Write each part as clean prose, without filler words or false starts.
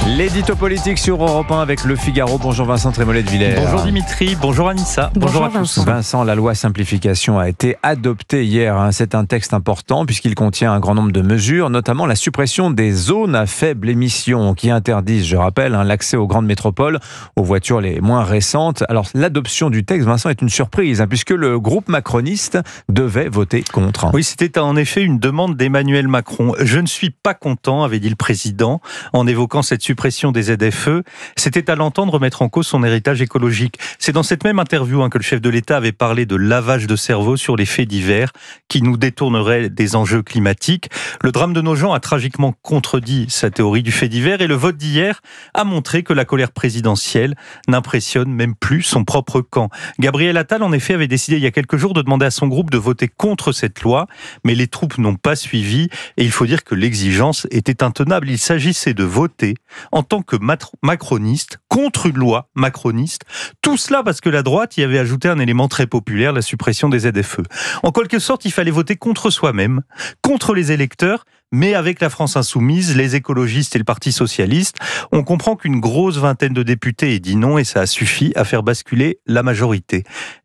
L'édito politique sur Europe 1 avec Le Figaro. Bonjour Vincent Trémollet de Villers. Bonjour Dimitri, bonjour Anissa, bonjour à tous. Vincent, la loi simplification a été adoptée hier. C'est un texte important puisqu'il contient un grand nombre de mesures, notamment la suppression des zones à faible émission qui interdisent, je rappelle, l'accès aux grandes métropoles, aux voitures les moins récentes. Alors l'adoption du texte, Vincent, est une surprise puisque le groupe macroniste devait voter contre. Oui, c'était en effet une demande d'Emmanuel Macron. Je ne suis pas content, avait dit le président, en évoquant cette suppression des ZFE. C'était à l'entendre remettre en cause son héritage écologique. C'est dans cette même interview que le chef de l'État avait parlé de lavage de cerveau sur les faits divers qui nous détourneraient des enjeux climatiques. Le drame de Nogent a tragiquement contredit sa théorie du fait divers et le vote d'hier a montré que la colère présidentielle n'impressionne même plus son propre camp. Gabriel Attal, en effet, avait décidé il y a quelques jours de demander à son groupe de voter contre cette loi, mais les troupes n'ont pas suivi et il faut dire que l'exigence était intenable. Il s'agissait de voter en tant que macroniste contre une loi macroniste. Tout cela parce que la droite y avait ajouté un élément très populaire, la suppression des ZFE. En quelque sorte, il fallait voter contre soi-même, contre les électeurs, mais avec la France insoumise, les écologistes et le Parti socialiste. On comprend qu'une grosse vingtaine de députés ait dit non et ça a suffi à faire basculer la majorité.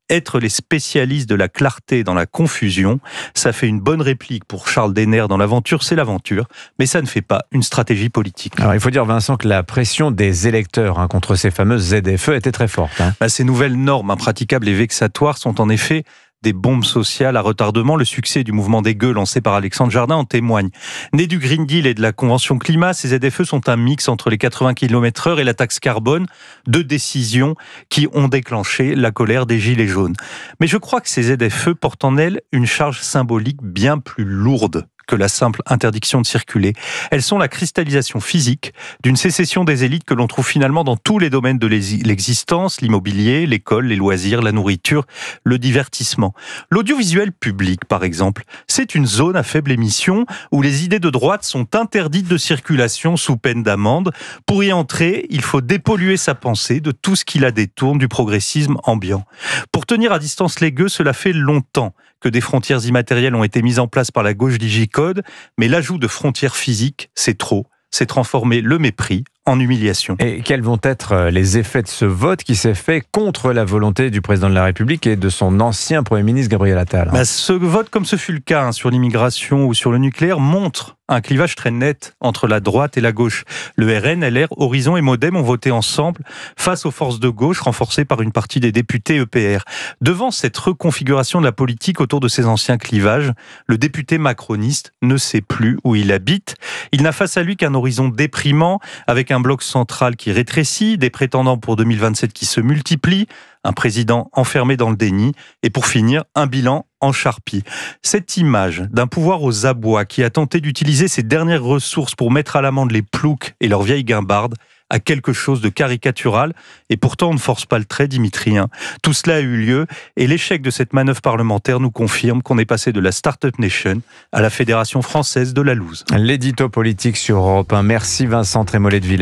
Être les spécialistes de la clarté dans la confusion, ça fait une bonne réplique pour Charles Denner dans L'aventure, c'est l'aventure, mais ça ne fait pas une stratégie politique. Alors il faut dire, Vincent, que la pression des électeurs contre ces fameuses ZFE était très forte. Ces nouvelles normes impraticables et vexatoires sont en effet des bombes sociales à retardement. Le succès du mouvement des gueux lancé par Alexandre Jardin en témoigne. Né du Green Deal et de la Convention Climat, ces ZFE sont un mix entre les 80 km/h et la taxe carbone, deux décisions qui ont déclenché la colère des Gilets jaunes. Mais je crois que ces ZFE portent en elles une charge symbolique bien plus lourde que la simple interdiction de circuler. Elles sont la cristallisation physique d'une sécession des élites que l'on trouve finalement dans tous les domaines de l'existence, l'immobilier, l'école, les loisirs, la nourriture, le divertissement. L'audiovisuel public, par exemple, c'est une zone à faible émission où les idées de droite sont interdites de circulation sous peine d'amende. Pour y entrer, il faut dépolluer sa pensée de tout ce qui la détourne du progressisme ambiant. Pour tenir à distance les gueux, cela fait longtemps que des frontières immatérielles ont été mises en place par la gauche digicode, mais l'ajout de frontières physiques, c'est trop. C'est transformer le mépris en humiliation. Et quels vont être les effets de ce vote qui s'est fait contre la volonté du président de la République et de son ancien Premier ministre Gabriel Attal? Ce vote, comme ce fut le cas sur l'immigration ou sur le nucléaire, montre un clivage très net entre la droite et la gauche. Le RN, LR, Horizon et Modem ont voté ensemble face aux forces de gauche renforcées par une partie des députés EPR. Devant cette reconfiguration de la politique autour de ces anciens clivages, le député macroniste ne sait plus où il habite. Il n'a face à lui qu'un horizon déprimant avec un bloc central qui rétrécit, des prétendants pour 2027 qui se multiplient, un président enfermé dans le déni et pour finir, un bilan en charpie. Cette image d'un pouvoir aux abois qui a tenté d'utiliser ses dernières ressources pour mettre à l'amende les ploucs et leurs vieilles guimbardes a quelque chose de caricatural et pourtant on ne force pas le trait, Dimitri. Tout cela a eu lieu et l'échec de cette manœuvre parlementaire nous confirme qu'on est passé de la Start-up Nation à la Fédération française de la loose. L'édito politique sur Europe 1. Merci Vincent Trémollet de Villers.